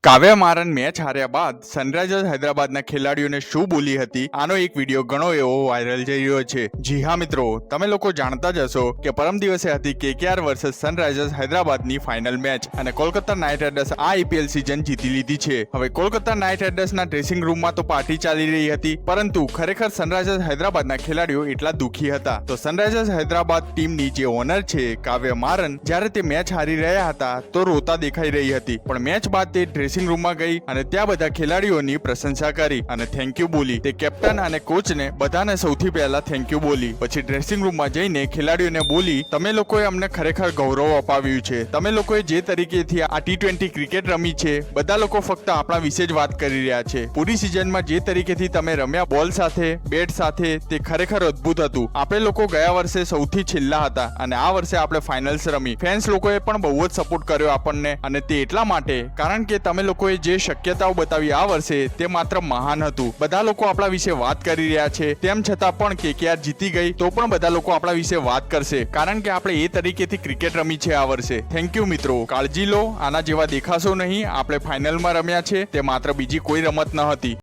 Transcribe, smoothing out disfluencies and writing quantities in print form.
કાવ્યા Maran match હાર્યા બાદ Sunrisers હૈદરાબાદના ખેલાડીઓને શું બોલી હતી આનો એક વિડીયો ઘણો એવો વાયરલ જઈ રહ્યો છે। જી હા મિત્રો, તમે લોકો જાણતા જ હશો કે પરમ દિવસે હતી કેકેઆર વર્સેસ સનરાઇઝર્સ હૈદરાબાદની ફાઇનલ મેચ અને કોલકાતા નાઇટ રાઇડર્સ આ આઈપીએલ સીઝન જીતી લીધી છે। હવે કોલકાતા નાઇટ રાઇડર્સના ડ્રેસિંગ રૂમમાં તો પાર્ટી ચાલી રહી હતી, પરંતુ ખરેખર સનરાઇઝર્સ હૈદરાબાદના ખેલાડીઓ એટલા દુઃખી હતા। તો સનરાઇઝર્સ હૈદરાબાદ ટીમની જે ઓનર છે કાવ્યા મારન, જ્યારે તે મેચ હારી રહ્યા હતા તો રોતા દેખાઈ રહી હતી, પણ મેચ બાદ તે ડ્રેસિંગ રૂમમાં ગઈ અને ત્યાં બધા ખેલાડીઓની પ્રશંસા કરી અને થેન્ક યુ બોલી। તે કેપ્ટન અને કોચને બધાને સૌથી પહેલા થેન્ક યુ બોલી, પછી ડ્રેસિંગ રૂમમાં જઈને ખેલાડીઓને બોલી, તમે લોકોએ અમને ખરેખર ગૌરવ અપાવ્યું છે। તમે લોકોએ જે તરીકેથી આ T20 ક્રિકેટ રમી છે, બધા લોકો ફક્ત આપણા વિશે જ વાત કરી રહ્યા છે। પૂરી સિઝનમાં જે તરીકેથી તમે રમ્યા બોલ સાથે, બેટ સાથે, તે ખરેખર અદ્ભુત હતું। આપણે લોકો ગયા વર્ષે સૌથી છેલ્લા હતા અને આ વર્ષે આપણે ફાઇનલ્સ રમી। ફેન્સ લોકોએ પણ બહુ જ સપોર્ટ કર્યો આપણને, અને તે એટલા માટે કારણ કે તમે લોકોએ જે શક્યતાઓ બતાવી આ વર્ષે તે માત્ર મહાન હતું। બધા લોકો આપણા વિશે વાત કરી રહ્યા છે, તેમ છતાં પણ કેકેઆર જીતી ગઈ તો પણ બધા લોકો આપણા વિશે વાત કરશે, કારણ કે આપણે એ તરીકેથી ક્રિકેટ રમી છે આ વર્ષે। થેન્ક યુ મિત્રો, કાળજી લો, આના જેવા દેખાશો નહીં। આપણે ફાઇનલમાં રમ્યા છે, તે માત્ર બીજી કોઈ રમત ન હતી।